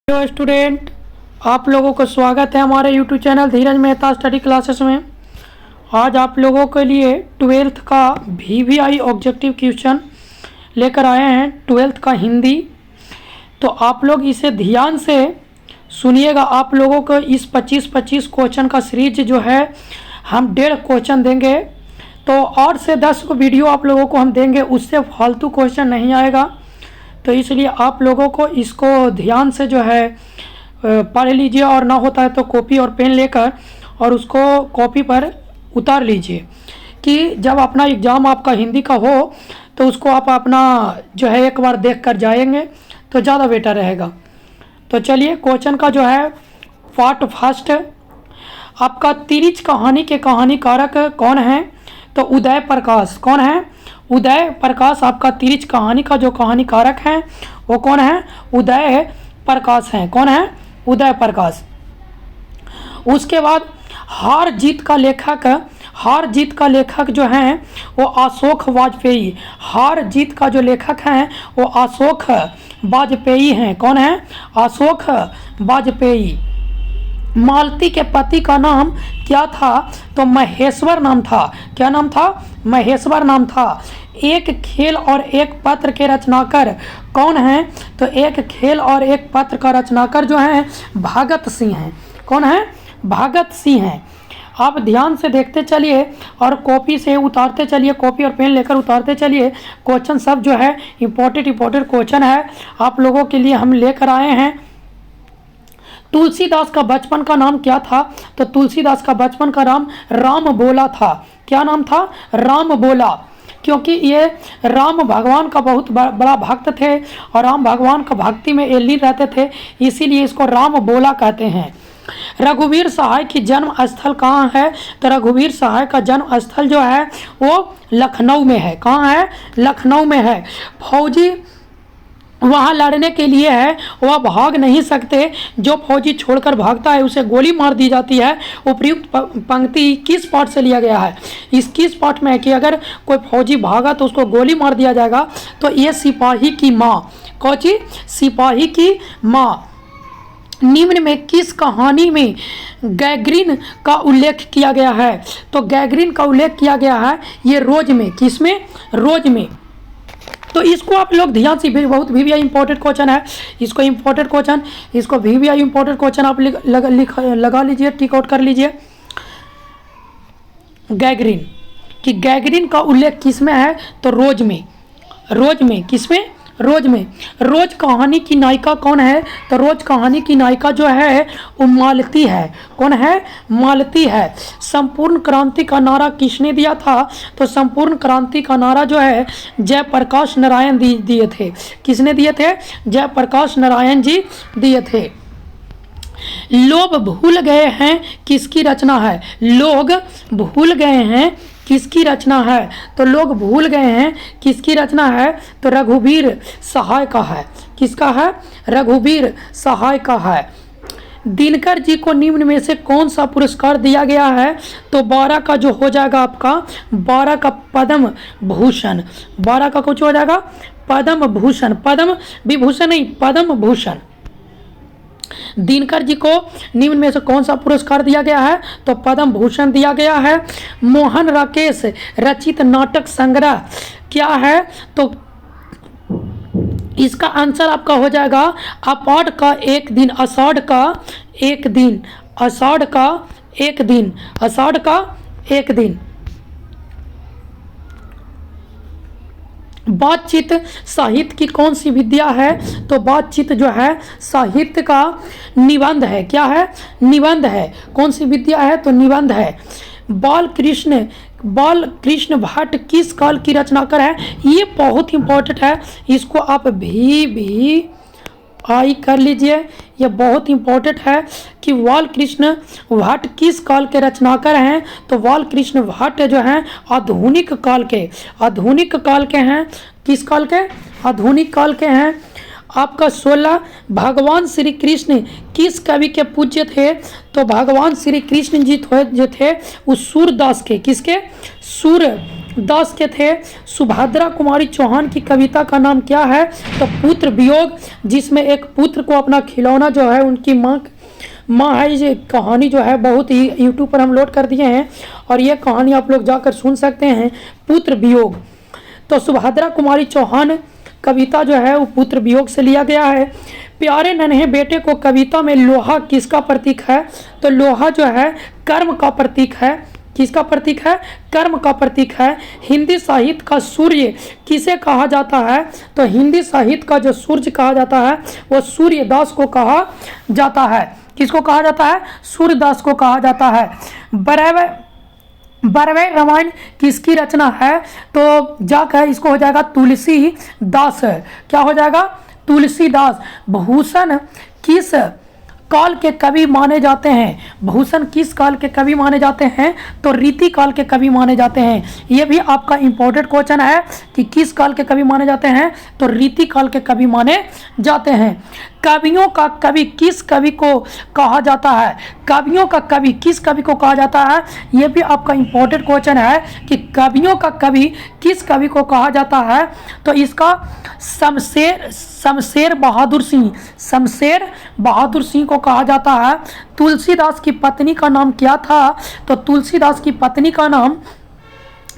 Hello student, आप लोगों को स्वागत है हमारे यूट्यूब चैनल धीरज मेहता स्टडी क्लासेस में। आज आप लोगों के लिए 12th का VVI ऑब्जेक्टिव क्वेश्चन लेकर आए हैं, 12th का हिंदी। तो आप लोग इसे ध्यान से सुनिएगा। आप लोगों को इस 25 क्वेश्चन का सीरीज जो है हम 1.5 क्वेश्चन देंगे। तो 8 से 10 वीडियो आप लोगों को हम देंगे, उससे फालतू क्वेश्चन नहीं आएगा। तो इसलिए आप लोगों को इसको ध्यान से जो है पढ़ लीजिए, और ना होता है तो कॉपी और पेन लेकर और उसको कॉपी पर उतार लीजिए कि जब अपना एग्ज़ाम आपका हिंदी का हो तो उसको आप अपना जो है एक बार देख कर जाएंगे तो ज़्यादा बेटर रहेगा। तो चलिए क्वेश्चन का जो है पार्ट फर्स्ट, आपका तिरिच कहानी के कहानीकारक कौन है? तो उदय प्रकाश। कौन है? उदय प्रकाश आपका तिरिच कहानी का जो कहानीकारक है वो कौन है? उदय प्रकाश हैं। कौन है? उदय प्रकाश। उसके बाद हार जीत का लेखक जो हैं वो अशोक वाजपेयी। हार जीत का जो लेखक हैं वो अशोक वाजपेयी हैं। कौन है? अशोक वाजपेयी। मालती के पति का नाम क्या था? तो महेश्वर नाम था। क्या नाम था? महेश्वर नाम था। एक खेल और एक पत्र के रचनाकार कौन हैं? तो एक खेल और एक पत्र का रचनाकार जो है भगत सिंह हैं। कौन है? भगत सिंह हैं। आप ध्यान से देखते चलिए और कॉपी से उतारते चलिए, कॉपी और पेन लेकर उतारते चलिए। क्वेश्चन सब जो है इम्पोर्टेंट क्वेश्चन है आप लोगों के लिए हम लेकर आए हैं। तुलसीदास का बचपन का नाम क्या था? तो तुलसीदास का बचपन का नाम राम बोला था। क्या नाम था? राम बोला। क्योंकि ये राम भगवान का बहुत बड़ा भक्त थे और राम भगवान का भक्ति में ये लीन रहते थे, इसीलिए इसको राम बोला कहते हैं। रघुवीर सहाय की जन्म स्थल कहाँ है? तो रघुवीर सहाय का जन्म स्थल जो है वो लखनऊ में है। कहाँ है? लखनऊ में है। फौजी वहाँ लड़ने के लिए है, वह भाग नहीं सकते। जो फौजी छोड़कर भागता है उसे गोली मार दी जाती है। उपयुक्त पंक्ति किस पाठ से लिया गया है? इस किस पाठ में है कि अगर कोई फौजी भागा तो उसको गोली मार दिया जाएगा? तो ये सिपाही की माँ। कौची? सिपाही की माँ। निम्न में किस कहानी में गैगरिन का उल्लेख किया गया है? तो गैगरिन का उल्लेख किया गया है ये रोज में। किस में? रोज में। तो इसको आप लोग ध्यान से, बहुत VVI इंपॉर्टेंट क्वेश्चन है, इसको इंपॉर्टेंट क्वेश्चन, इसको VVI इंपॉर्टेंट क्वेश्चन आप लगा लीजिए, टिक आउट कर लीजिए। गैगरिन कि गैगरिन का उल्लेख किस में है? तो रोज में। रोज में। किस में? रोज में। रोज कहानी की नायिका कौन है? तो रोज कहानी की नायिका जो है वो मालती है। कौन है? मालती है। संपूर्ण क्रांति का नारा किसने दिया था? तो संपूर्ण क्रांति का नारा जो है जयप्रकाश नारायण दिए थे। किसने दिए थे? जयप्रकाश नारायण जी दिए थे। लोग भूल गए हैं किसकी रचना है? लोग भूल गए हैं किसकी रचना है? तो लोग भूल गए हैं किसकी रचना है? तो रघुवीर सहाय का है। किसका है? रघुवीर सहाय का है। दिनकर जी को निम्न में से कौन सा पुरस्कार दिया गया है? तो 12 का जो हो जाएगा आपका 12 का पद्म भूषण। 12 का कुछ हो जाएगा पद्म भूषण। पद्म विभूषण नहीं, पद्म भूषण। दिनकर जी को निम्न में से कौन सा पुरस्कार दिया गया है? तो पद्म भूषण दिया गया है। मोहन राकेश रचित नाटक संग्रह क्या है? तो इसका आंसर आपका हो जाएगा अपाढ़ का एक दिन, आषाढ़ का एक दिन, आषाढ़ का एक दिन, आषाढ़ का एक दिन। बातचीत साहित्य की कौन सी विद्या है? तो बातचीत जो है साहित्य का निबंध है। क्या है? निबंध है। कौन सी विद्या है? तो निबंध है। बाल कृष्ण भट्ट किस काल की रचनाकार है? ये बहुत इंपॉर्टेंट है, इसको आप भी आई कर लीजिए। ये बहुत इंपॉर्टेंट है कि बाल कृष्ण भट्ट किस काल के रचनाकार हैं? तो बाल कृष्ण भट्ट जो हैं आधुनिक काल के हैं। किस काल के? आधुनिक काल के हैं। आपका 16 भगवान श्री कृष्ण किस कवि के पूज्य थे? तो भगवान श्री कृष्ण जी जो थे वो सूरदास के। किसके? दास के थे। सुभद्रा कुमारी चौहान की कविता का नाम क्या है? तो पुत्र वियोग, जिसमें एक पुत्र को अपना खिलौना जो है उनकी माँ है। ये कहानी जो है बहुत ही यूट्यूब पर हम लोड कर दिए हैं और ये कहानी आप लोग जाकर सुन सकते हैं, पुत्र वियोग। तो सुभद्रा कुमारी चौहान कविता जो है वो पुत्र वियोग से लिया गया है। प्यारे नन्हे बेटे को कविता में लोहा किसका प्रतीक है? तो लोहा जो है कर्म का प्रतीक है। किसका प्रतीक है? कर्म का प्रतीक है। हिंदी साहित्य का सूर्य किसे कहा जाता है? तो हिंदी साहित्य का जो सूर्य कहा जाता है वो सूर्यदास को कहा जाता है। किसको कहा जाता है? सूर्यदास को कहा जाता है। बरवे रामायण किसकी रचना है? तो जाकर इसको हो जाएगा तुलसीदास। क्या हो जाएगा? तुलसीदास। भूषण किस काल के कवि माने जाते हैं? भूषण किस काल के कवि माने जाते हैं? तो रीति काल के कवि माने जाते हैं। ये भी आपका इंपॉर्टेंट क्वेश्चन है कि किस काल के कवि माने जाते हैं? तो रीति काल के कवि माने जाते हैं। कवियों का कवि किस कवि को कहा जाता है? कवियों का कवि किस कवि को कहा जाता है? ये भी आपका इंपॉर्टेंट क्वेश्चन है कि कवियों का कवि किस कवि को कहा जाता है? तो इसका शमशेर बहादुर सिंह को कहा जाता है। तुलसीदास की पत्नी का नाम क्या था? तो तुलसीदास की पत्नी का नाम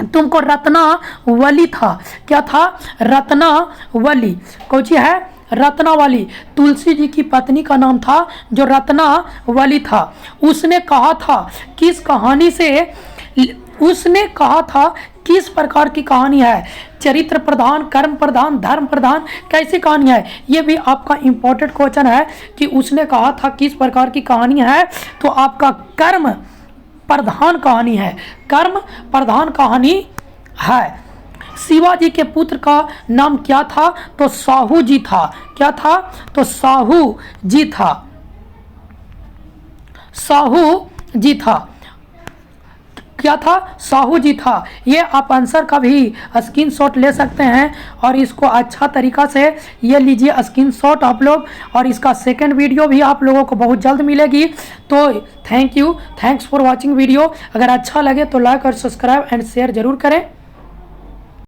तुमको रत्नावली था। क्या था? रत्नावली। कौन सी है? रत्नावली। तुलसी जी की पत्नी का नाम था जो रत्नावली था। उसने कहा था किस प्रकार की कहानी है? चरित्र प्रधान, कर्म प्रधान, धर्म प्रधान, कैसी कहानी है? ये भी आपका इंपॉर्टेंट क्वेश्चन है कि उसने कहा था किस प्रकार की कहानी है? तो आपका कर्म प्रधान कहानी है। कर्म प्रधान कहानी है। शिवाजी के पुत्र का नाम क्या था? तो साहू जी था। क्या था? तो साहू जी था। साहू जी था। क्या था? साहू जी था। ये आप आंसर का भी स्क्रीनशॉट ले सकते हैं और इसको अच्छा तरीका से ये लीजिए स्क्रीनशॉट आप लोग, और इसका सेकंड वीडियो भी आप लोगों को बहुत जल्द मिलेगी। तो थैंक्स फॉर वॉचिंग वीडियो। अगर अच्छा लगे तो लाइक और सब्सक्राइब एंड शेयर जरूर करें।